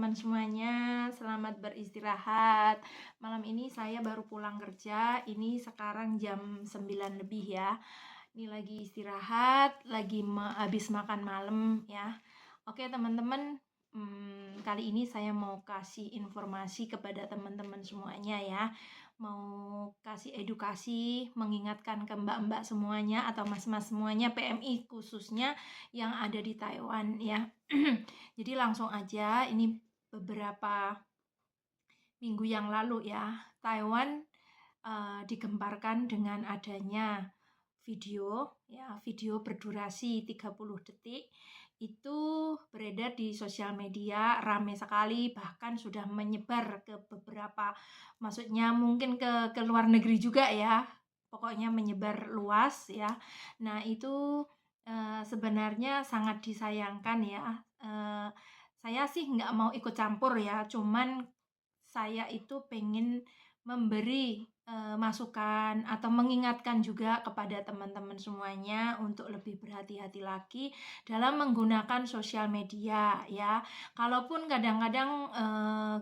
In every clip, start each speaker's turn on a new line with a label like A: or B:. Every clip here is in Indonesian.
A: teman-teman semuanya, selamat beristirahat. Malam ini saya baru pulang kerja, ini sekarang jam 9 lebih ya. Ini lagi istirahat, lagi habis makan malam ya. Oke teman-teman, kali ini saya mau kasih informasi kepada teman-teman semuanya ya. Mau kasih edukasi, mengingatkan ke mbak-mbak semuanya atau mas-mas semuanya, PMI khususnya yang ada di Taiwan ya. Jadi langsung aja, ini beberapa minggu yang lalu ya, Taiwan digemparkan dengan adanya video berdurasi 30 detik itu beredar di sosial media, ramai sekali, bahkan sudah menyebar ke beberapa, maksudnya mungkin ke luar negeri juga ya, pokoknya menyebar luas ya. Nah itu sebenarnya sangat disayangkan ya. Saya sih nggak mau ikut campur ya, cuman saya itu pengen memberi masukan atau mengingatkan juga kepada teman-teman semuanya untuk lebih berhati-hati lagi dalam menggunakan sosial media ya. Kalaupun kadang-kadang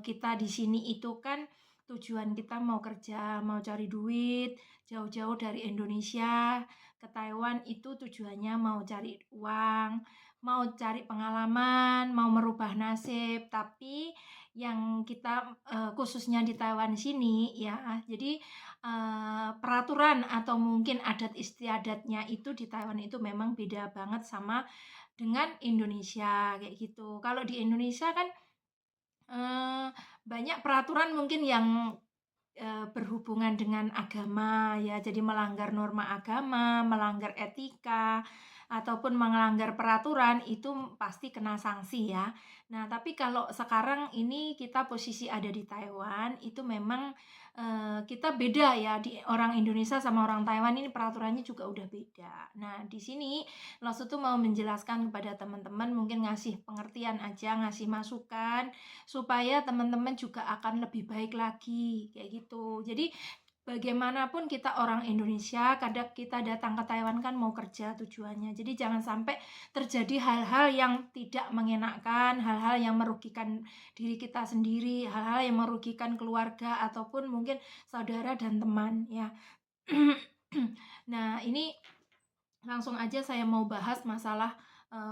A: kita di sini itu kan tujuan kita mau kerja, mau cari duit, jauh-jauh dari Indonesia ke Taiwan itu tujuannya mau cari uang, mau cari pengalaman, mau merubah nasib, tapi yang kita khususnya di Taiwan sini ya, jadi peraturan atau mungkin adat istiadatnya itu di Taiwan itu memang beda banget sama dengan Indonesia kayak gitu. Kalau di Indonesia kan banyak peraturan mungkin yang berhubungan dengan agama ya, jadi melanggar norma agama, melanggar etika, ataupun melanggar peraturan itu pasti kena sanksi ya. Nah, tapi kalau sekarang ini kita posisi ada di Taiwan, itu memang kita beda ya, di orang Indonesia sama orang Taiwan ini peraturannya juga udah beda. Nah, di sini Losu tuh mau menjelaskan kepada teman-teman, mungkin ngasih pengertian aja, ngasih masukan supaya teman-teman juga akan lebih baik lagi kayak gitu. Jadi bagaimanapun kita orang Indonesia, kadang kita datang ke Taiwan kan mau kerja tujuannya. Jadi jangan sampai terjadi hal-hal yang tidak mengenakan, hal-hal yang merugikan diri kita sendiri, hal-hal yang merugikan keluarga ataupun mungkin saudara dan teman ya. Nah, ini langsung aja saya mau bahas masalah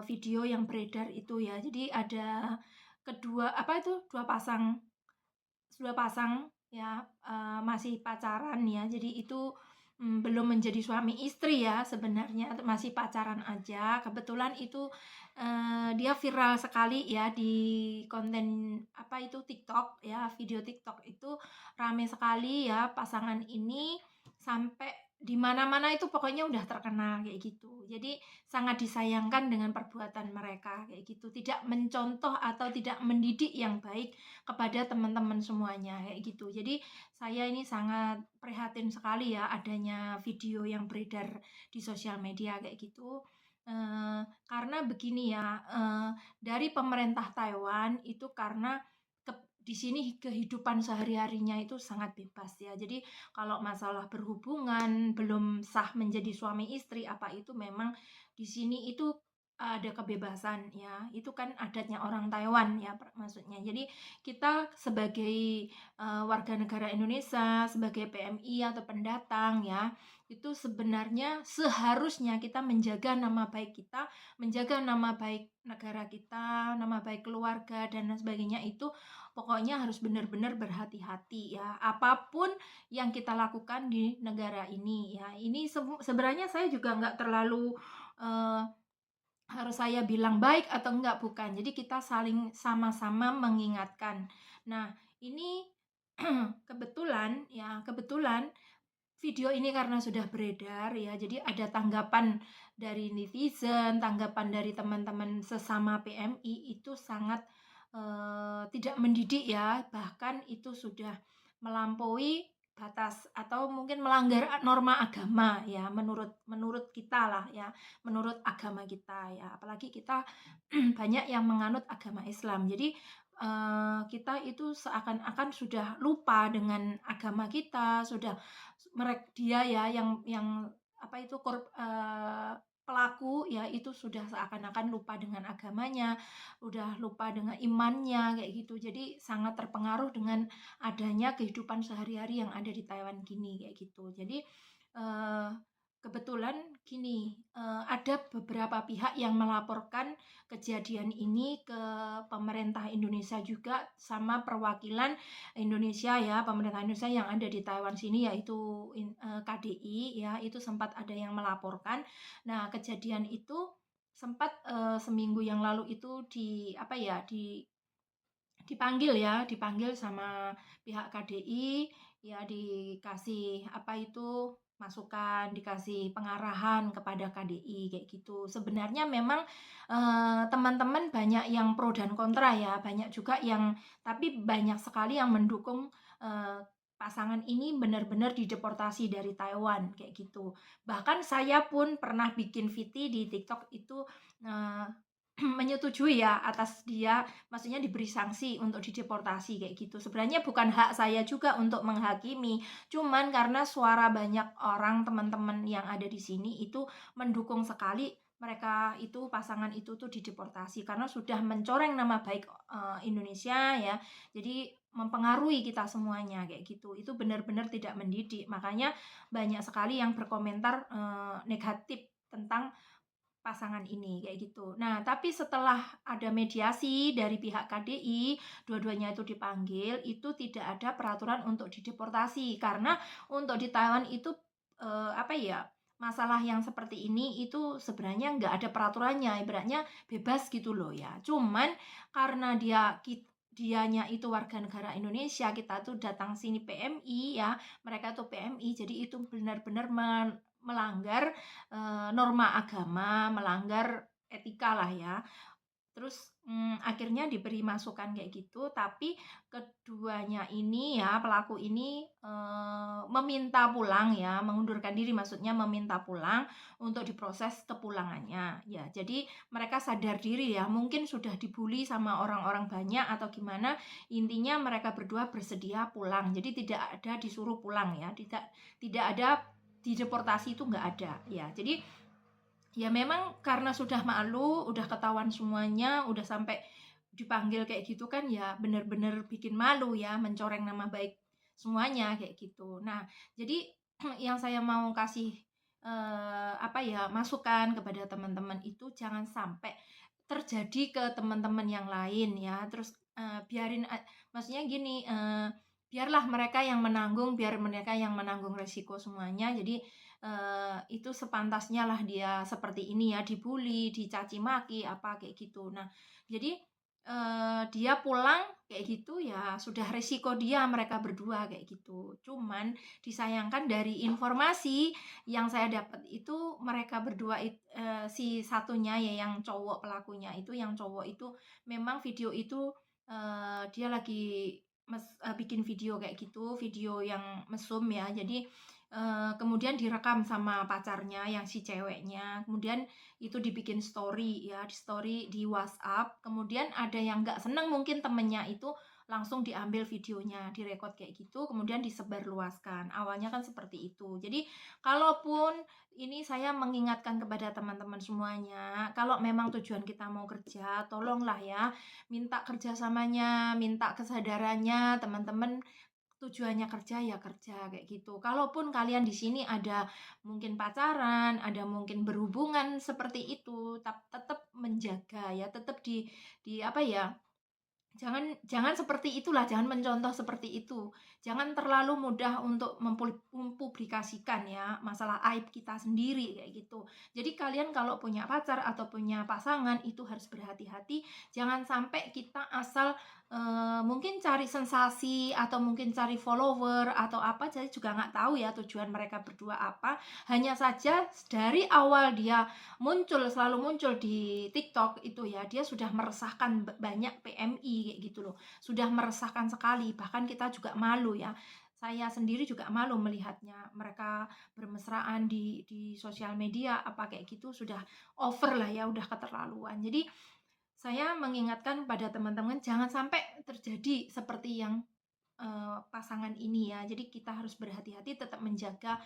A: video yang beredar itu ya. Jadi ada dua pasang ya, masih pacaran ya. Jadi itu belum menjadi suami istri ya, sebenarnya masih pacaran aja. Kebetulan itu dia viral sekali ya di konten TikTok ya, video TikTok itu rame sekali ya pasangan ini, sampai di mana-mana itu pokoknya udah terkenal kayak gitu. Jadi sangat disayangkan dengan perbuatan mereka kayak gitu, tidak mencontoh atau tidak mendidik yang baik kepada teman-teman semuanya kayak gitu. Jadi saya ini sangat prihatin sekali ya adanya video yang beredar di sosial media kayak gitu. Karena begini ya, dari pemerintah Taiwan itu karena di sini kehidupan sehari-harinya itu sangat bebas ya. Jadi kalau masalah berhubungan belum sah menjadi suami istri apa itu memang di sini itu ada kebebasan ya. Itu kan adatnya orang Taiwan ya maksudnya. Jadi kita sebagai warga negara Indonesia, sebagai PMI atau pendatang ya, itu sebenarnya seharusnya kita menjaga nama baik kita, menjaga nama baik negara kita, nama baik keluarga dan sebagainya itu pokoknya harus benar-benar berhati-hati ya. Apapun yang kita lakukan di negara ini ya. Ini sebenarnya saya juga nggak terlalu harus saya bilang baik atau enggak, bukan. Jadi kita saling sama-sama mengingatkan. Nah, ini kebetulan video ini karena sudah beredar ya, jadi ada tanggapan dari netizen, tanggapan dari teman-teman sesama PMI itu sangat tidak mendidik ya, bahkan itu sudah melampaui batas atau mungkin melanggar norma agama ya, menurut kita lah ya, menurut agama kita ya, apalagi kita banyak yang menganut agama Islam. Jadi kita itu seakan-akan sudah lupa dengan agama kita, sudah dia ya yang pelaku ya itu sudah seakan-akan lupa dengan agamanya, udah lupa dengan imannya kayak gitu. Jadi sangat terpengaruh dengan adanya kehidupan sehari-hari yang ada di Taiwan gini kayak gitu. Jadi eh, kebetulan gini, ada beberapa pihak yang melaporkan kejadian ini ke pemerintah Indonesia juga sama perwakilan Indonesia ya, pemerintah Indonesia yang ada di Taiwan sini yaitu KDI ya, itu sempat ada yang melaporkan. Nah, kejadian itu sempat seminggu yang lalu itu dipanggil sama pihak KDI ya, dikasih masukan, dikasih pengarahan kepada KDI kayak gitu. Sebenarnya memang teman-teman banyak yang pro dan kontra ya, banyak juga yang tapi banyak sekali yang mendukung eh, pasangan ini benar-benar dideportasi dari Taiwan kayak gitu. Bahkan saya pun pernah bikin VT di TikTok itu eh, menyetujui ya atas dia maksudnya diberi sanksi untuk dideportasi kayak gitu. Sebenarnya bukan hak saya juga untuk menghakimi, cuman karena suara banyak orang teman-teman yang ada di sini itu mendukung sekali mereka itu pasangan itu tuh dideportasi karena sudah mencoreng nama baik Indonesia ya. Jadi mempengaruhi kita semuanya kayak gitu. Itu benar-benar tidak mendidik. Makanya banyak sekali yang berkomentar negatif tentang pasangan ini kayak gitu. Nah, tapi setelah ada mediasi dari pihak KDI, dua-duanya itu dipanggil, itu tidak ada peraturan untuk dideportasi karena untuk di Taiwan itu masalah yang seperti ini itu sebenarnya nggak ada peraturannya, ibaratnya bebas gitu loh ya. Cuman karena dianya itu warga negara Indonesia, kita tuh datang sini PMI ya, mereka tuh PMI, jadi itu benar-benar melanggar norma agama, melanggar etika lah ya. Terus akhirnya diberi masukan kayak gitu, tapi keduanya ini ya, pelaku ini meminta pulang ya, mengundurkan diri maksudnya meminta pulang untuk diproses kepulangannya. Ya, jadi mereka sadar diri ya, mungkin sudah dibully sama orang-orang banyak atau gimana, intinya mereka berdua bersedia pulang. Jadi tidak ada disuruh pulang ya, tidak ada dideportasi itu nggak ada ya. Jadi ya memang karena sudah malu, udah ketahuan semuanya, udah sampai dipanggil kayak gitu kan ya bener-bener bikin malu ya, mencoreng nama baik semuanya kayak gitu. Nah, jadi yang saya mau kasih masukan kepada teman-teman itu jangan sampai terjadi ke teman-teman yang lain ya. Terus maksudnya gini, biarlah mereka yang menanggung, biar mereka yang menanggung resiko semuanya. Jadi itu sepantasnya lah dia seperti ini ya, dibully, dicaci maki, apa kayak gitu. Nah, jadi dia pulang kayak gitu ya sudah resiko dia mereka berdua kayak gitu. Cuman disayangkan dari informasi yang saya dapat itu mereka berdua si satunya ya yang cowok pelakunya itu yang cowok itu memang video itu dia lagi bikin video kayak gitu, video yang mesum ya. Jadi kemudian direkam sama pacarnya yang si ceweknya, kemudian itu dibikin story ya, di story di WhatsApp, kemudian ada yang nggak seneng mungkin temennya itu langsung diambil videonya, direkod kayak gitu, kemudian disebarluaskan. Awalnya kan seperti itu. Jadi kalaupun ini saya mengingatkan kepada teman-teman semuanya, kalau memang tujuan kita mau kerja, tolonglah ya, minta kerjasamanya, minta kesadarannya, teman-teman tujuannya kerja ya kerja kayak gitu. Kalaupun kalian di sini ada mungkin pacaran, ada mungkin berhubungan seperti itu, tetap menjaga ya, tetap di apa ya? Jangan jangan seperti itulah, jangan mencontoh seperti itu. Jangan terlalu mudah untuk mempublikasikan ya masalah aib kita sendiri kayak gitu. Jadi kalian kalau punya pacar atau punya pasangan itu harus berhati-hati. Jangan sampai kita asal mungkin cari sensasi atau mungkin cari follower atau apa. Saya juga nggak tahu ya tujuan mereka berdua apa. Hanya saja dari awal dia selalu muncul di TikTok itu ya, dia sudah meresahkan banyak PMI kayak gitu loh. Sudah meresahkan sekali, bahkan kita juga malu ya. Saya sendiri juga malu melihatnya. Mereka bermesraan di sosial media apa kayak gitu sudah over lah ya, udah keterlaluan. Jadi saya mengingatkan pada teman-teman jangan sampai terjadi seperti yang pasangan ini ya. Jadi kita harus berhati-hati tetap menjaga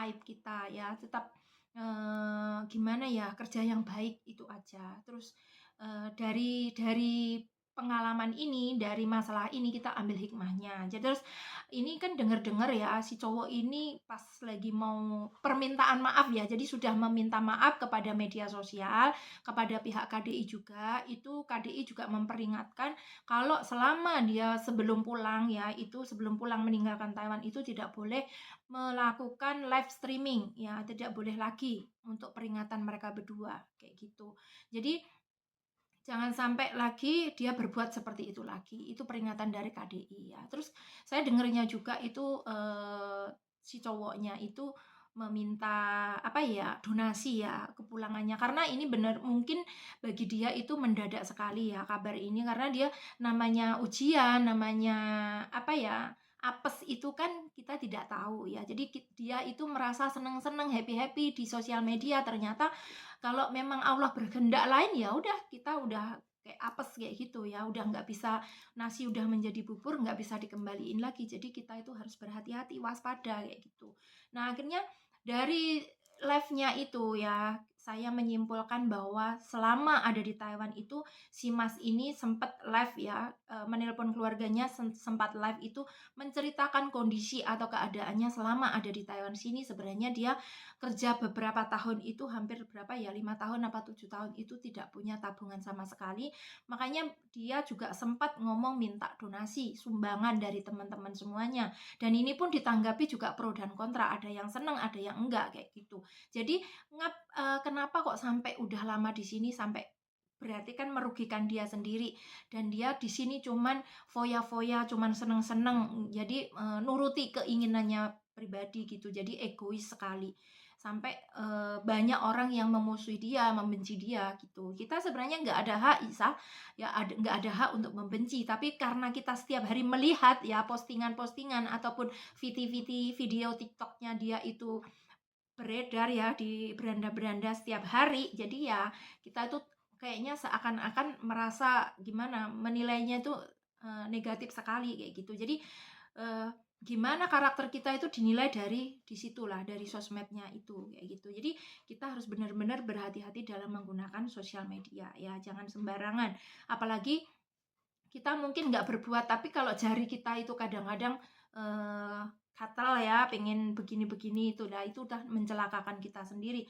A: aib kita ya, tetap gimana ya, kerja yang baik itu aja. Terus, dari pengalaman ini, dari masalah ini kita ambil hikmahnya. Jadi terus ini kan dengar-dengar ya, si cowok ini pas lagi mau permintaan maaf ya, jadi sudah meminta maaf kepada media sosial, kepada pihak KDI juga, itu KDI juga memperingatkan kalau selama dia sebelum pulang ya, itu sebelum pulang meninggalkan Taiwan itu tidak boleh melakukan live streaming ya, tidak boleh lagi untuk peringatan mereka berdua kayak gitu. Jadi jangan sampai lagi dia berbuat seperti itu lagi. Itu peringatan dari KDI ya. Terus saya dengernya juga itu si cowoknya itu meminta apa ya, donasi ya kepulangannya, karena ini benar mungkin bagi dia itu mendadak sekali ya kabar ini, karena dia namanya ujian, namanya apa ya, apes itu kan kita tidak tahu ya. Jadi dia itu merasa seneng-seneng, happy-happy di sosial media, ternyata kalau memang Allah berkehendak lain ya udah, kita udah kayak apes kayak gitu ya, udah nggak bisa, nasi udah menjadi bubur nggak bisa dikembaliin lagi. Jadi kita itu harus berhati-hati, waspada kayak gitu. Nah, akhirnya dari live-nya itu ya, saya menyimpulkan bahwa selama ada di Taiwan itu si Mas ini sempat live ya, menelpon keluarganya, sempat live itu menceritakan kondisi atau keadaannya selama ada di Taiwan sini. Sebenarnya dia kerja beberapa tahun itu, hampir berapa ya, 5 tahun apa 7 tahun itu tidak punya tabungan sama sekali. Makanya dia juga sempat ngomong minta donasi, sumbangan dari teman-teman semuanya. Dan ini pun ditanggapi juga pro dan kontra, ada yang seneng, ada yang enggak kayak gitu. Jadi kenapa kok sampai udah lama di sini, sampai berarti kan merugikan dia sendiri, dan dia di sini cuman foya-foya, cuman seneng-seneng, jadi nuruti keinginannya pribadi gitu, jadi egois sekali, sampai banyak orang yang memusuhi dia, membenci dia gitu. Kita sebenarnya nggak ada hak, Isa, ya nggak ada hak untuk membenci, tapi karena kita setiap hari melihat ya postingan-postingan ataupun video TikToknya dia itu beredar ya di beranda-beranda setiap hari, jadi ya kita itu kayaknya seakan-akan merasa gimana, menilainya itu negatif sekali kayak gitu. Jadi gimana karakter kita itu dinilai dari disitulah, dari sosmednya itu kayak gitu. Jadi kita harus benar-benar berhati-hati dalam menggunakan sosial media ya, jangan sembarangan. Apalagi kita mungkin nggak berbuat, tapi kalau jari kita itu kadang-kadang gatal ya, pengen begini-begini, itu udah mencelakakan kita sendiri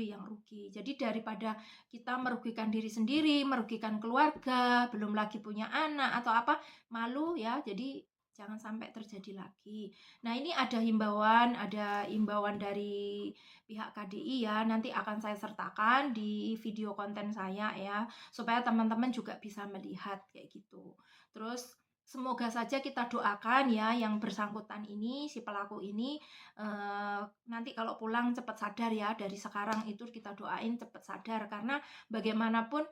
A: yang rugi. Jadi daripada kita merugikan diri sendiri, merugikan keluarga, belum lagi punya anak atau apa, malu ya, jadi jangan sampai terjadi lagi. Nah, ini ada himbauan dari pihak KDI ya, nanti akan saya sertakan di video konten saya ya, supaya teman-teman juga bisa melihat kayak gitu. Terus semoga saja kita doakan ya yang bersangkutan ini, si pelaku ini nanti kalau pulang cepat sadar ya, dari sekarang itu kita doain cepat sadar, karena bagaimanapun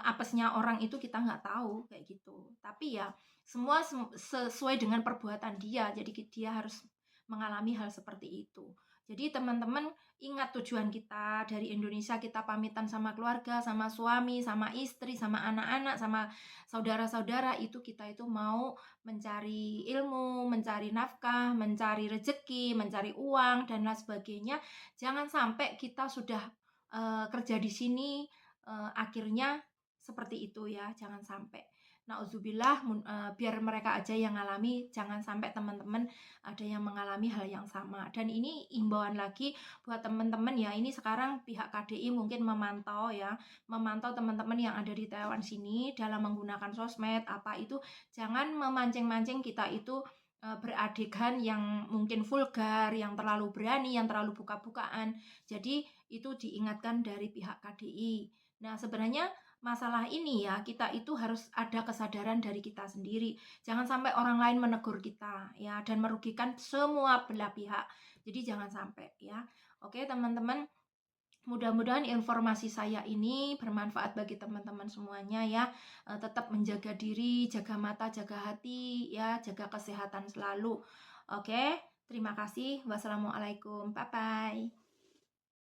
A: apesnya orang itu kita nggak tahu kayak gitu. Tapi ya semua sesuai dengan perbuatan dia, jadi dia harus mengalami hal seperti itu. Jadi teman-teman ingat tujuan kita dari Indonesia, kita pamitan sama keluarga, sama suami, sama istri, sama anak-anak, sama saudara-saudara, itu kita itu mau mencari ilmu, mencari nafkah, mencari rezeki, mencari uang dan lain sebagainya. Jangan sampai kita sudah kerja di sini akhirnya seperti itu ya, jangan sampai. Nauzubillah, biar mereka aja yang ngalami, jangan sampai teman-teman ada yang mengalami hal yang sama. Dan ini imbauan lagi buat teman-teman ya, ini sekarang pihak KDI mungkin memantau ya, memantau teman-teman yang ada di Taiwan sini dalam menggunakan sosmed apa itu, jangan memancing-mancing kita itu beradegan yang mungkin vulgar, yang terlalu berani, yang terlalu buka-bukaan. Jadi itu diingatkan dari pihak KDI. Nah, sebenarnya masalah ini ya, kita itu harus ada kesadaran dari kita sendiri. Jangan sampai orang lain menegur kita ya, dan merugikan semua belah pihak. Jadi jangan sampai ya. Oke, teman-teman, mudah-mudahan informasi saya ini bermanfaat bagi teman-teman semuanya ya. Tetap menjaga diri, jaga mata, jaga hati ya, jaga kesehatan selalu. Oke, terima kasih. Wassalamualaikum. Bye bye.